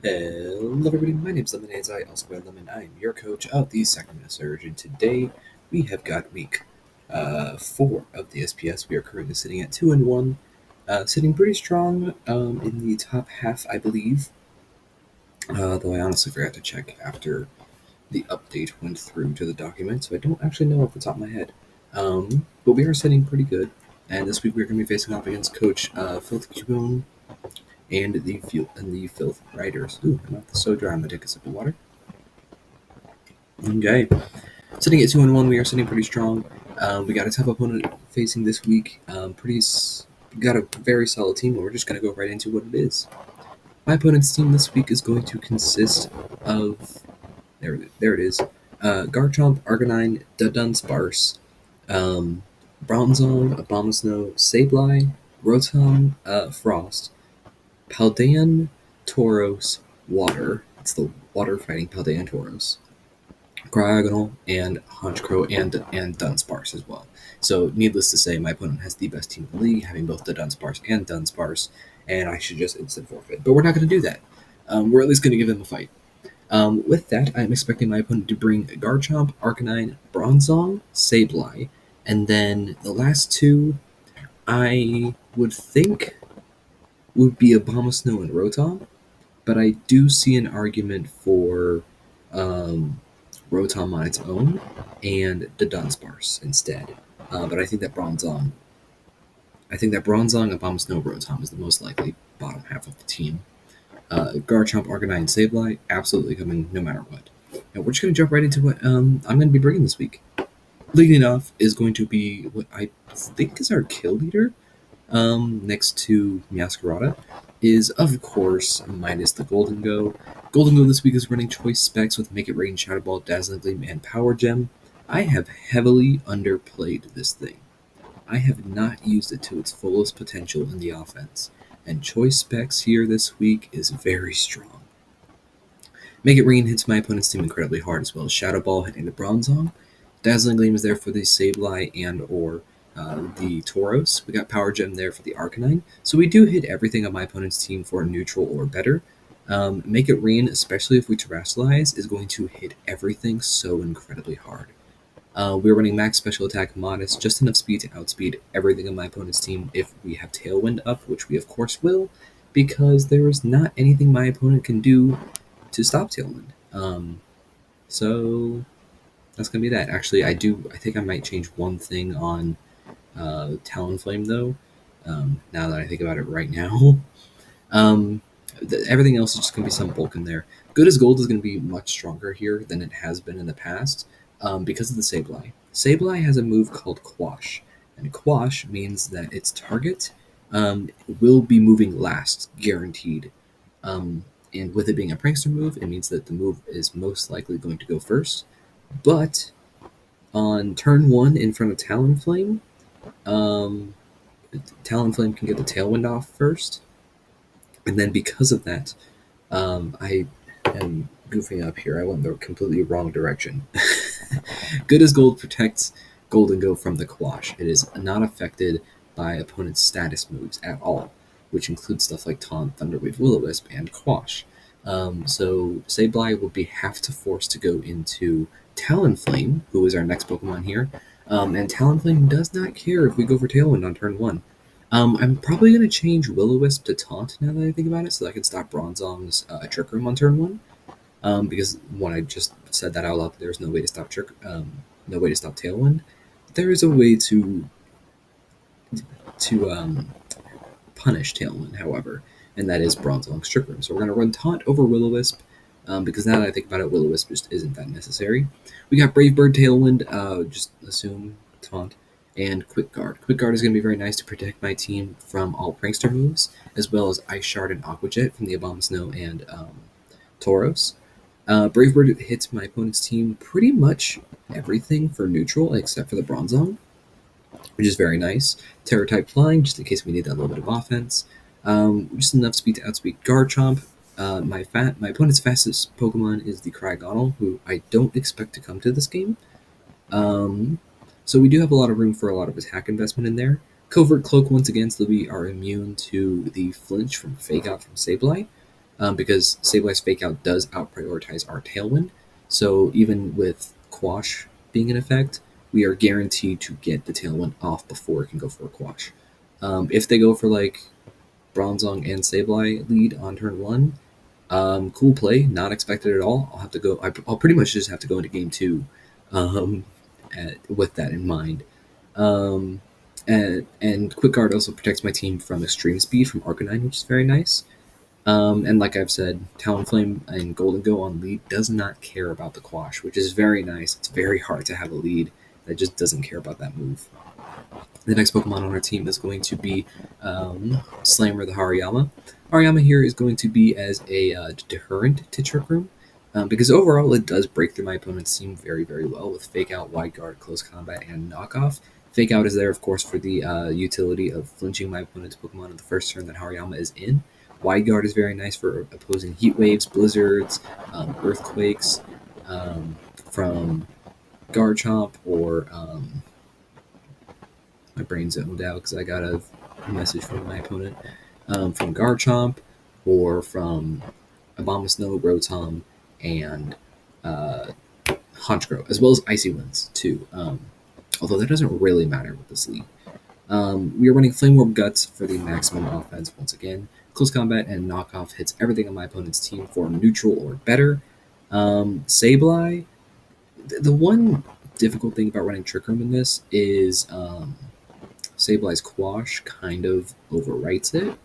Hello everybody, my name's Lemonade, I also go by Lemon. I am your coach of the Sacramento Surge, and today we have got week 4 of the SPS. We are currently sitting at 2-1, sitting pretty strong in the top half, I believe, though I honestly forgot to check after the update went through to the document, so I don't actually know off the top of my head. But we are sitting pretty good, and this week we're going to be facing off against Coach Filth Cubone and the Filth Riders. Ooh, my mouth is so dry. I'm gonna take a sip of water. Okay, sitting at 2-1, we are sitting pretty strong. We got a tough opponent facing this week. Got a very solid team, and we're just gonna go right into what it is. My opponent's team this week is going to consist of there it is. Garchomp, Arcanine, Dunsparce, Bronzong, Abomasnow, Sableye, Rotom, Frost, Paldean, Tauros, Water. It's the water fighting Paldean Tauros. Cryogonal and Honchkrow and Dunsparce as well. So, needless to say, my opponent has the best team in the league, having both the Dunsparce and Dunsparce, and I should just instant forfeit. But we're not going to do that. We're at least going to give him a fight. With that, I'm expecting my opponent to bring Garchomp, Arcanine, Bronzong, Sableye, and then the last two, I would think would be Abomasnow and Rotom, but I do see an argument for Rotom on its own and the Dunsparce instead. But I think that Bronzong, Abomasnow, Rotom is the most likely bottom half of the team. Garchomp, Arcanine, and Sableye absolutely coming no matter what. Now we're just going to jump right into what I'm going to be bringing this week. Leading off is going to be what I think is our kill leader, next to Meowscarada, is of course minus the Golden Go. Golden Go this week is running choice specs with Make It Rain, Shadow Ball, Dazzling Gleam, and Power Gem. I have heavily underplayed this thing. I have not used it to its fullest potential in the offense, and choice specs here this week is very strong. Make It Rain hits my opponent's team incredibly hard, as well as Shadow Ball hitting the Bronzong. Dazzling Gleam is there for the Sableye and or the Tauros. We got Power Gem there for the Arcanine. So we do hit everything on my opponent's team for neutral or better. Make It Rain, especially if we Terastallize, is going to hit everything so incredibly hard. We're running max special attack modest, just enough speed to outspeed everything on my opponent's team if we have Tailwind up, which we of course will, because there is not anything my opponent can do to stop Tailwind. So that's gonna be that. Actually, I think I might change one thing on Talonflame though. Now that I think about it right now, everything else is just gonna be some bulk in there. Good as Gold is gonna be much stronger here than it has been in the past because of the Sableye. Sableye has a move called Quash, and Quash means that its target will be moving last, guaranteed. And with it being a prankster move, it means that the move is most likely going to go first. But on turn 1 in front of Talonflame, Talonflame can get the Tailwind off first. And then because of that, I am goofing up here. I went the completely wrong direction. Good as Gold protects Golden Go from the Quash. It is not affected by opponent's status moves at all, which includes stuff like Taunt, Thunderwave, Will-O-Wisp, and Quash. So Sableye will be have to force to go into Talonflame, who is our next Pokemon here. And Talonflame does not care if we go for Tailwind on turn 1. I'm probably going to change Will-O-Wisp to Taunt now that I think about it, so that I can stop Bronzong's Trick Room on turn 1. Because when I just said that out loud, there's no way to stop no way to stop Tailwind. There is a way to punish Tailwind, however, and that is Bronzong's Trick Room. So we're going to run Taunt over Will-O-Wisp, because now that I think about it, Will-O-Wisp just isn't that necessary. We got Brave Bird, Tailwind, just assume Taunt, and Quick Guard. Quick Guard is going to be very nice to protect my team from all Prankster moves, as well as Ice Shard and Aqua Jet from the Abomasnow and Tauros. Brave Bird hits my opponent's team pretty much everything for neutral except for the Bronzong, which is very nice. Terra-type Flying, just in case we need that little bit of offense. Just enough speed to outspeed Garchomp. My opponent's fastest Pokemon is the Cryogonal, who I don't expect to come to this game. So we do have a lot of room for a lot of attack investment in there. Covert Cloak, once again, so we are immune to the flinch from Fake Out from Sableye. because Sableye's Fake Out does out-prioritize our Tailwind. So even with Quash being in effect, we are guaranteed to get the Tailwind off before it can go for a Quash. If they go for like Bronzong and Sableye lead on turn 1, cool play, not expected at all. I'll have to go. I'll pretty much just have to go into game 2 with that in mind. And Quick Guard also protects my team from extreme speed from Arcanine, which is very nice. And like I've said, Talonflame and Golden Go on lead does not care about the Quash, which is very nice. It's very hard to have a lead that just doesn't care about that move. The next Pokemon on our team is going to be Slammer the Hariyama. Hariyama here is going to be as a deterrent to Trick Room, because overall it does break through my opponent's team very, very well with Fake Out, Wide Guard, Close Combat, and Knockoff. Fake Out is there, of course, for the utility of flinching my opponent's Pokemon on the first turn that Hariyama is in. Wide Guard is very nice for opposing Heat Waves, Blizzards, Earthquakes from Garchomp or... my brain zoned out because I got a message from my opponent, from Garchomp or from Abomasnow, Rotom, and Honchkrow, as well as Icy Winds too. Although that doesn't really matter with this league. We are running Flame Orb Guts for the maximum offense once again. Close Combat and Knockoff hits everything on my opponent's team for neutral or better. Sableye, the one difficult thing about running Trick Room in this is Sableye's Quash kind of overwrites it.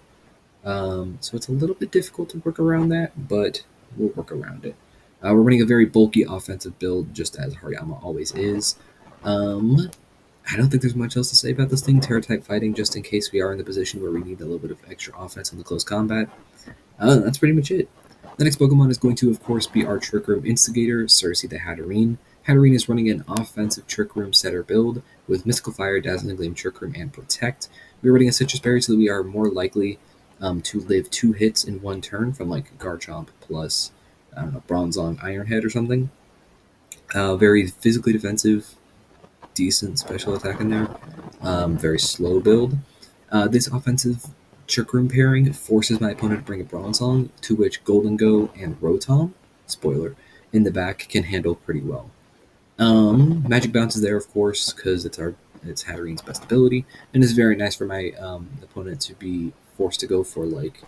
So it's a little bit difficult to work around that, but we'll work around it. We're running a very bulky offensive build, just as Hariyama always is. I don't think there's much else to say about this thing. Terra-type fighting, just in case we are in the position where we need a little bit of extra offense in the close combat. That's pretty much it. The next Pokemon is going to, of course, be our Trick Room Instigator, Cersei the Hatterene. Hatterene is running an offensive Trick Room setter build with Mystical Fire, Dazzling Gleam, Trick Room, and Protect. We're running a Citrus Berry so that we are more likely to live 2 hits in 1 turn from like Garchomp plus, I don't know, Bronzong Ironhead or something. Very physically defensive, decent special attack in there. Very slow build. This offensive Trick Room pairing forces my opponent to bring a Bronzong, to which Golden Go and Rotom, spoiler, in the back can handle pretty well. Magic Bounce is there, of course, because it's Hatterene's best ability, and it's very nice for my opponent to be forced to go for like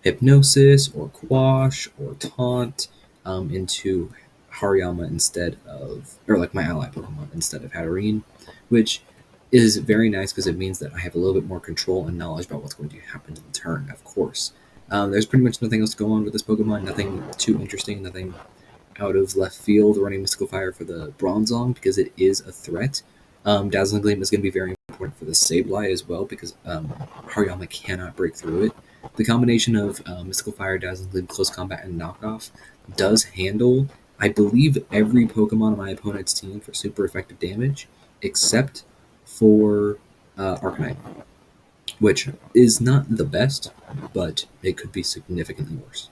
Hypnosis or Quash or Taunt into Hariyama instead of, or like my ally Pokemon instead of Hatterene, which is very nice because it means that I have a little bit more control and knowledge about what's going to happen in the turn, of course. There's pretty much nothing else to go on with this Pokemon, nothing too interesting, nothing out of left field. Running Mystical Fire for the Bronzong because it is a threat. Dazzling Gleam is going to be very important for the Sableye as well because Hariyama cannot break through it. The combination of Mystical Fire, Dazzling Gleam, Close Combat, and Knockoff does handle, I believe, every Pokemon on my opponent's team for super effective damage, except for Arcanine, which is not the best, but it could be significantly worse.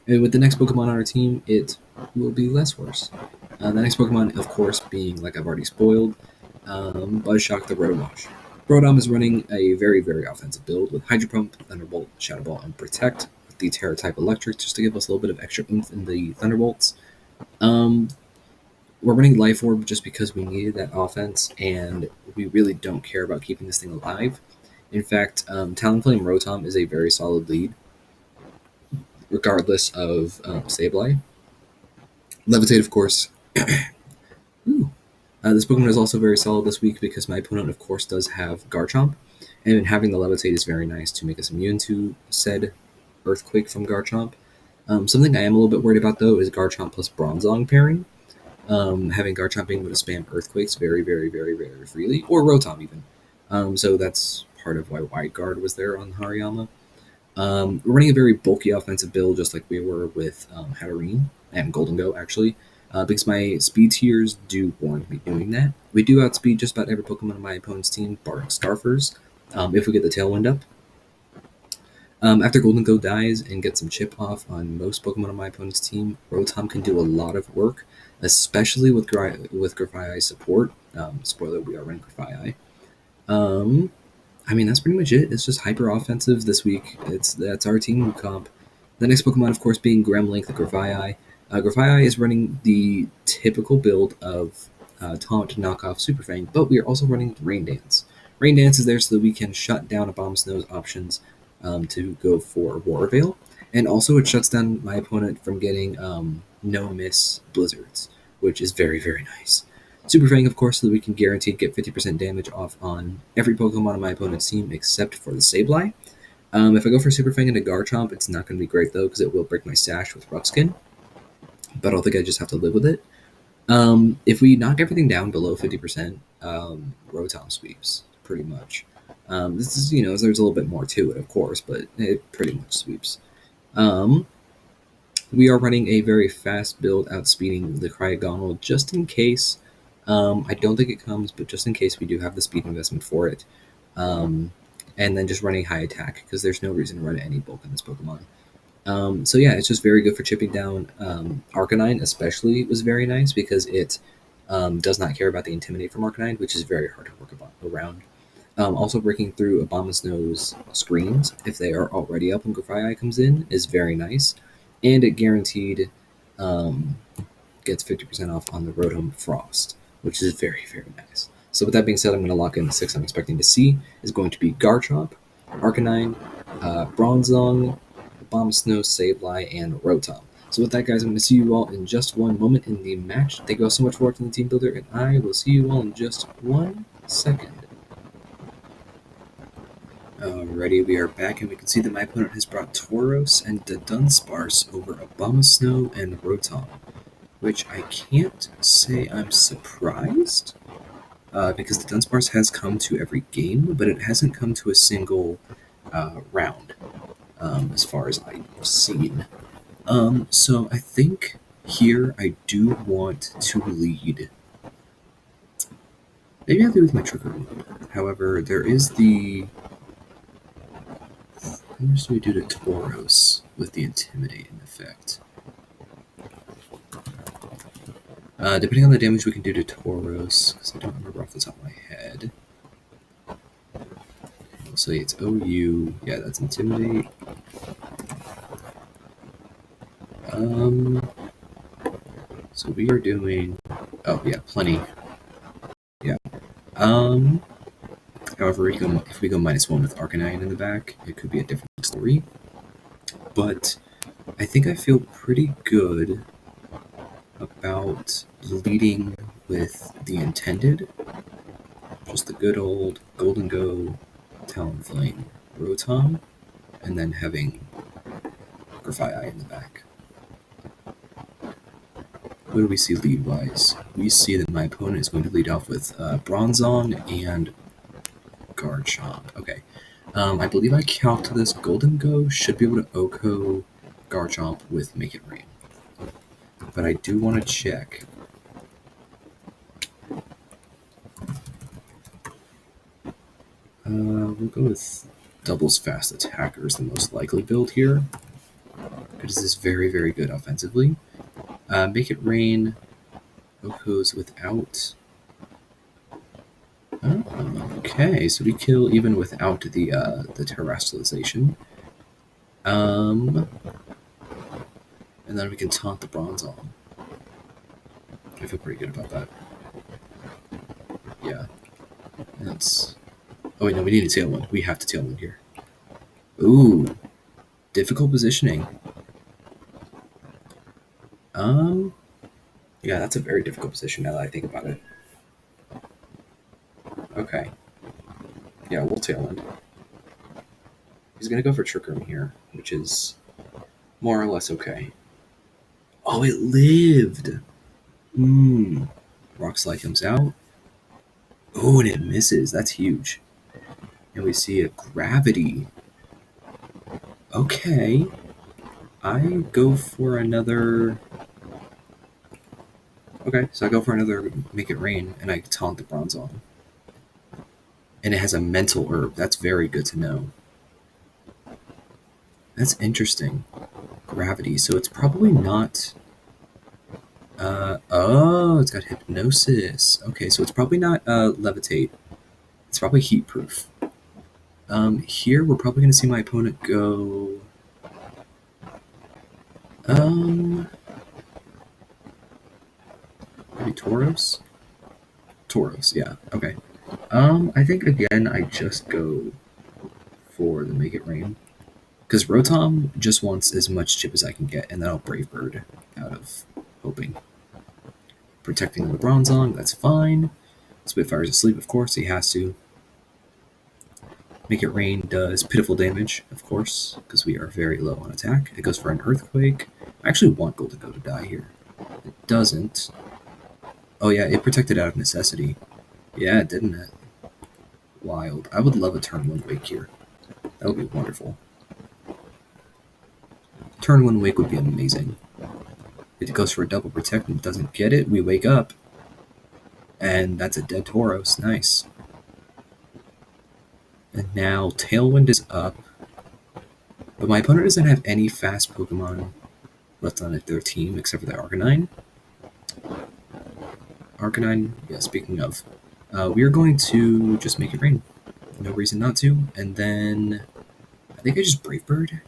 And with the next Pokemon on our team, it will be less worse. The next Pokemon, of course, being, like I've already spoiled, Buzzshock the Rotowash. Rotom is running a very, very offensive build with Hydro Pump, Thunderbolt, Shadow Ball, and Protect with the Terra-type Electric just to give us a little bit of extra oomph in the Thunderbolts. We're running Life Orb just because we needed that offense, and we really don't care about keeping this thing alive. In fact, Talonflame Rotom is a very solid lead, regardless of Sableye. Levitate, of course. This Pokemon is also very solid this week because my opponent, of course, does have Garchomp, and having the Levitate is very nice to make us immune to said Earthquake from Garchomp. Something I am a little bit worried about, though, is Garchomp plus Bronzong pairing. Having Garchomp being able to spam Earthquakes very, very, very, very freely, or Rotom even. So that's part of why Wide Guard was there on Hariyama. We're running a very bulky offensive build, just like we were with Hatterene and Golden Go, actually, because my speed tiers do warrant me doing that. We do outspeed just about every Pokemon on my opponent's team, barring Scarfers, if we get the Tailwind up. After Golden Go dies and gets some chip off on most Pokemon on my opponent's team, Rotom can do a lot of work, especially with Grafaiai's support. Spoiler, we are running Grafaiai. I mean, that's pretty much it. It's just hyper offensive this week. That's our team comp. The next Pokemon, of course, being Gremlink, the Gravii. Gravii is running the typical build of Taunt, Knockoff, Super Fang, but we are also running Rain Dance. Rain Dance is there so that we can shut down Abomasnow's options to go for War Veil, and also it shuts down my opponent from getting no-miss Blizzards, which is very, very nice. Super Fang, of course, so that we can guaranteed get 50% damage off on every Pokemon on my opponent's team except for the Sableye. If I go for Super Fang into Garchomp, it's not going to be great, though, because it will break my stash with Ruxkin. But I don't think I just have to live with it. If we knock everything down below 50%, Rotom sweeps, pretty much. This is, there's a little bit more to it, of course, but it pretty much sweeps. We are running a very fast build, outspeeding the Cryogonal, just in case. I don't think it comes, but just in case we do have the speed investment for it. And then just running high attack, because there's no reason to run any bulk in this Pokemon. So yeah, it's just very good for chipping down. Arcanine especially was very nice, because it does not care about the Intimidate from Arcanine, which is very hard to work around. Also breaking through Abomasnow's screens, if they are already up when Gravii comes in, is very nice. And it guaranteed gets 50% off on the Rotom Frost, which is very, very nice. So with that being said, I'm going to lock in the 6 I'm expecting to see is going to be Garchomp, Arcanine, Bronzong, Abomasnow, Sableye, and Rotom. So with that, guys, I'm going to see you all in just one moment in the match. Thank you all so much for watching the Team Builder, and I will see you all in just 1 second. Alrighty, we are back, and we can see that my opponent has brought Tauros and Dunsparce over Abomasnow and Rotom, which I can't say I'm surprised, because the Dunsparce has come to every game, but it hasn't come to a single round, as far as I've seen. So I think here I do want to lead. Maybe I'll lead with my Trigger Mode. However, there is the... How much do we do to Tauros with the Intimidate in effect? Depending on the damage we can do to Tauros, because I don't remember off the top of my head. I'll say it's OU. Yeah, that's Intimidate. So we are doing... Oh, yeah, plenty. Yeah. However, if we go -1 with Arcanine in the back, it could be a different story. But I think I feel pretty good about leading with the intended. Just the good old Golden Go, Talonflame, Rotom, and then having Gravii in the back. What do we see lead-wise? We see that my opponent is going to lead off with Bronzong and Garchomp. Okay. I believe I calced this. Golden Go should be able to OHKO Garchomp with Make It Rain. But I do want to check. We'll go with doubles fast attacker is the most likely build here, because this is very, very good offensively. Make It Rain OHKOs without... Okay, so we kill even without the terrestrialization. And then we can taunt the Bronzong. I feel pretty good about that. Yeah. That's... Oh wait, no, we need a Tailwind. We have to Tailwind here. Ooh. Difficult positioning. Yeah, that's a very difficult position now that I think about it. Okay. Yeah, we'll Tailwind. He's gonna go for Trick Room here, which is more or less okay. Oh, it lived! Rock Slide comes out. Oh, and it misses. That's huge. And we see a Gravity. Okay. I go for another... Okay, so I go for another Make It Rain, and I taunt the Bronzong. And it has a Mental Herb. That's very good to know. That's interesting. Gravity. So it's probably not... oh, it's got Hypnosis. Okay, so it's probably not Levitate. It's probably Heat Proof. Here, we're probably going to see my opponent go... Um, maybe Tauros? Tauros, yeah, okay. I think again I just go for the Make It Rain. Because Rotom just wants as much chip as I can get, and then I'll Brave Bird out of hoping. Protecting the Bronzong, that's fine. Spitfire's asleep, of course, he has to. Make It Rain does pitiful damage, of course, because we are very low on attack. It goes for an Earthquake. I actually want Golden Go to die here. It doesn't. Oh yeah, it protected out of necessity. Yeah, didn't it? Wild. I would love a turn 1 Wake here. That would be wonderful. Turn 1 Wake would be amazing. It goes for a double protect and doesn't get it. We wake up. And that's a dead Tauros. Nice. And now Tailwind is up. But my opponent doesn't have any fast Pokemon left on their team except for the Arcanine. Arcanine, yeah, speaking of. We are going to just Make It Rain. No reason not to. And then I think I just Brave Bird.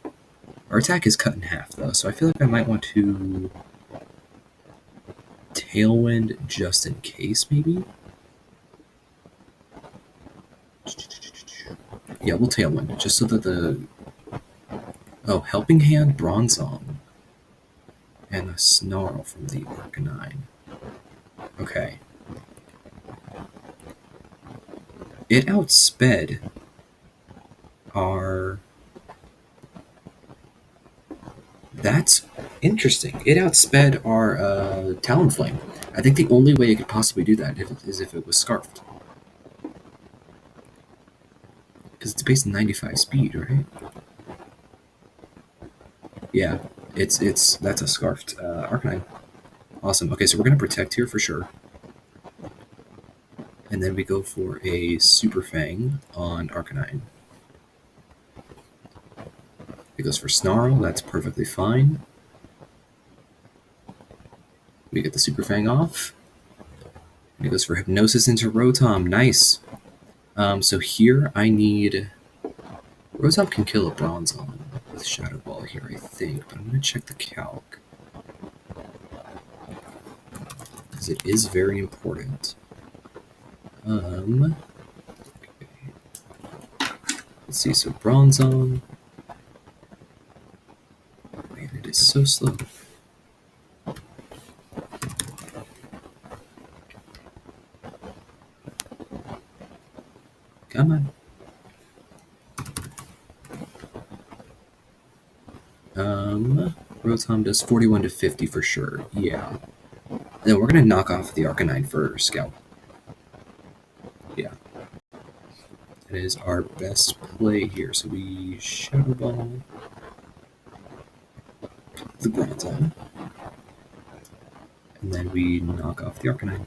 Our attack is cut in half though, so I feel like I might want to Tailwind just in case, maybe? Yeah, we'll Tailwind, just so that the... Oh, Helping Hand, Bronzong. And a Snarl from the Arcanine. Okay. It outsped our... That's interesting. It outsped our Talonflame. I think the only way it could possibly do that is if it was Scarfed. Because it's based on 95 speed, right? Yeah, that's a Scarfed Arcanine. Awesome. Okay, so we're going to Protect here for sure. And then we go for a Super Fang on Arcanine. It goes for Snarl, that's perfectly fine. We get the Super Fang off. It goes for Hypnosis into Rotom, nice. So here I need... Rotom can kill a Bronzong with Shadow Ball here, I think, but I'm going to check the calc. Because it is very important. Okay. Let's see, so Bronzong. Man, it is so slow. Come on. Rotom does 41 to 50 for sure. Yeah. And then we're gonna knock off the Arcanine for Scout. Yeah. That is our best play here. So we Shadow Ball the Bronzong. And then we knock off the Arcanine.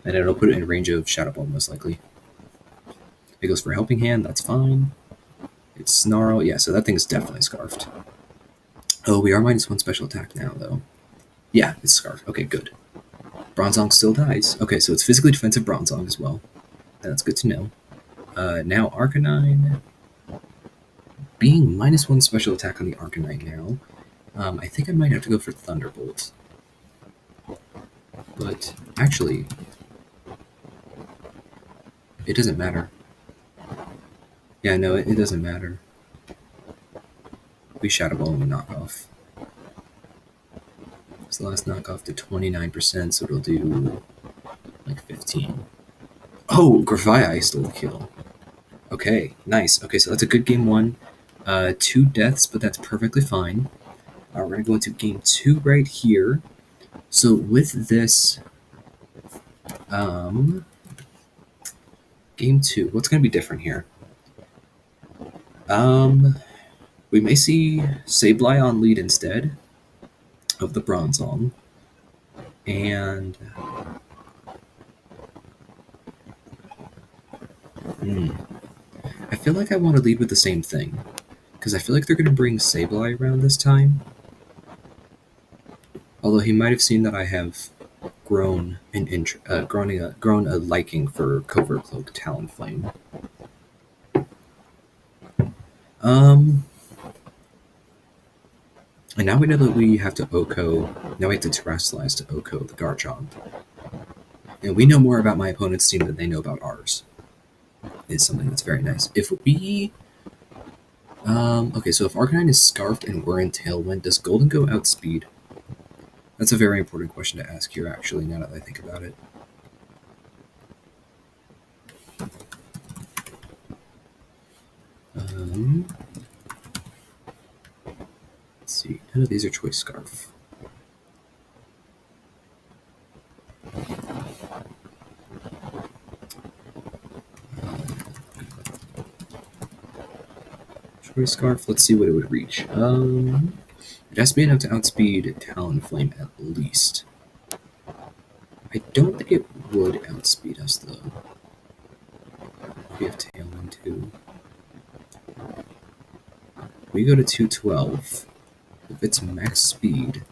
And it'll put it in range of Shadow Ball most likely. It goes for Helping Hand, that's fine. It's Snarl, yeah, so that thing is definitely Scarfed. Oh, we are -1 special attack now, though. Yeah, it's Scarfed. Okay, good. Bronzong still dies. Okay, so it's physically defensive Bronzong as well. That's good to know. Now Arcanine. Being -1 special attack on the Arcanine now. I think I might have to go for Thunderbolt. But, actually... It doesn't matter. Yeah, no, it doesn't matter. We Shadow Ball and we knock off. So last knock off to 29%, so it'll do like 15. Oh, Grafaiai stole the kill. Okay, nice. Okay, so that's a good game 1. 2 deaths, but that's perfectly fine. We're going to go into game 2 right here. So with this, game 2, what's going to be different here? We may see Sableye on lead instead of the Bronzong. And... I feel like I want to lead with the same thing. Because I feel like they're going to bring Sableye around this time. Although he might have seen that I have grown a liking for Covert Cloak Talonflame. And now we know that we have to Oko. Now we have to terrestrialize to Oko the Garchomp. And we know more about my opponent's team than they know about ours. It's something that's very nice. If we... okay, so if Arcanine is Scarfed and we're in Tailwind, does Golden Go outspeed? That's a very important question to ask here, actually, now that I think about it. Let's see. None of these are Choice Scarf. Choice Scarf, let's see what it would reach. It has to be enough to outspeed Talonflame at least. I don't think it would outspeed us, though. We have Tailwind, too. We go to 212. If it's max speed...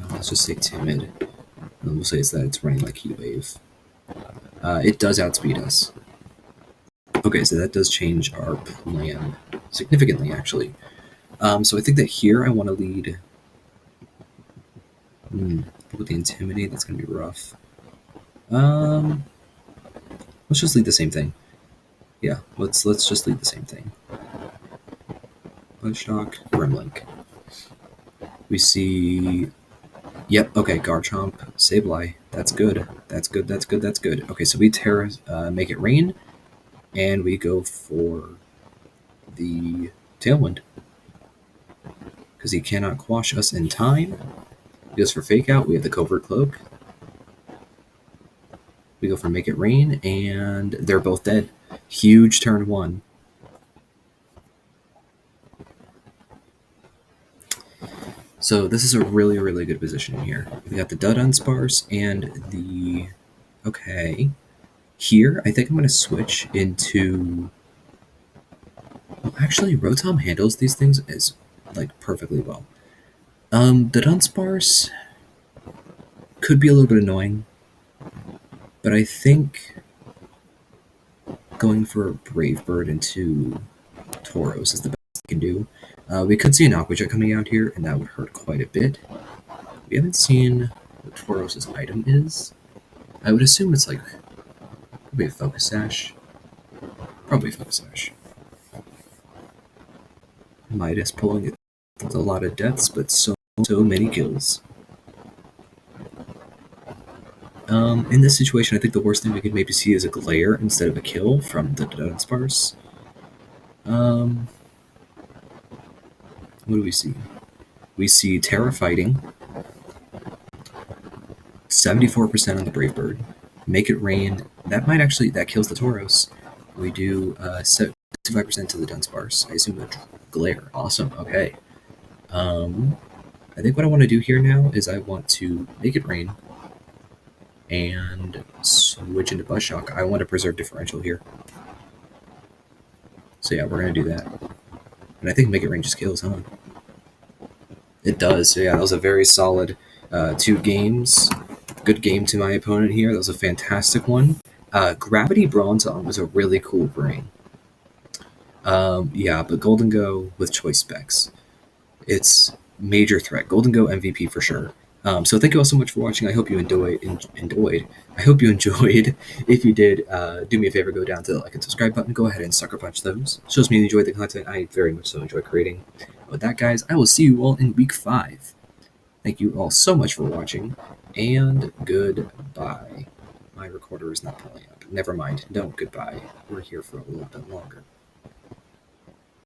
let's just say Timid. And we'll say it's that it's running like Heat Wave. It does outspeed us. Okay, so that does change our plan significantly, actually. So I think that here I want to lead... with the Intimidate, that's going to be rough. Let's just lead the same thing. Yeah, let's just lead the same thing. Buzzshock, Grimlink. We see... Yep, okay, Garchomp, Sableye. That's good. That's good, that's good, that's good. Okay, so we make it rain, and we go for the Tailwind. Because he cannot quash us in time. He goes for Fake Out, we have the Covert Cloak. We go for Make It Rain, and they're both dead. Huge turn one. So this is a really, really good position here. We got the Dud Unsparse and the... Okay. Here, I think I'm going to switch into... Well, actually, Rotom handles these things as, like, perfectly well. The Dunsparce could be a little bit annoying, but I think going for a Brave Bird into Tauros is the best we can do. We could see an Aqua Jet coming out here, and that would hurt quite a bit. We haven't seen what Tauros' item is. I would assume it's like probably a Focus Sash. Probably Focus Sash. Midas pulling it with a lot of deaths, but so many kills. In this situation, I think the worst thing we could maybe see is a glare instead of a kill from the Dunsparce. What do we see? We see Terra fighting. 74% on the Brave Bird. Make It Rain. That might actually... That kills the Tauros. We do 75% to the Dunsparce. I assume the glare. Awesome. Okay. I think what I want to do here now is I want to Make It Rain and switch into Buzzshock. I want to preserve differential here. So yeah, we're going to do that. And I think Make It Rain just kills, huh? It does. So yeah, that was a very solid 2 games. Good game to my opponent here. That was a fantastic one. Gravity Bronzong was a really cool bring. Yeah, but Golden Go with choice specs. It's major threat. Golden Go MVP for sure. So thank you all so much for watching. I hope you enjoyed. I hope you enjoyed. If you did, do me a favor, go down to the like and subscribe button. Go ahead and sucker punch those. Shows me you enjoyed the content. I very much so enjoy creating. With that, guys, I will see you all in week 5. Thank you all so much for watching, and goodbye. My recorder is not pulling up. Never mind. No, goodbye. We're here for a little bit longer.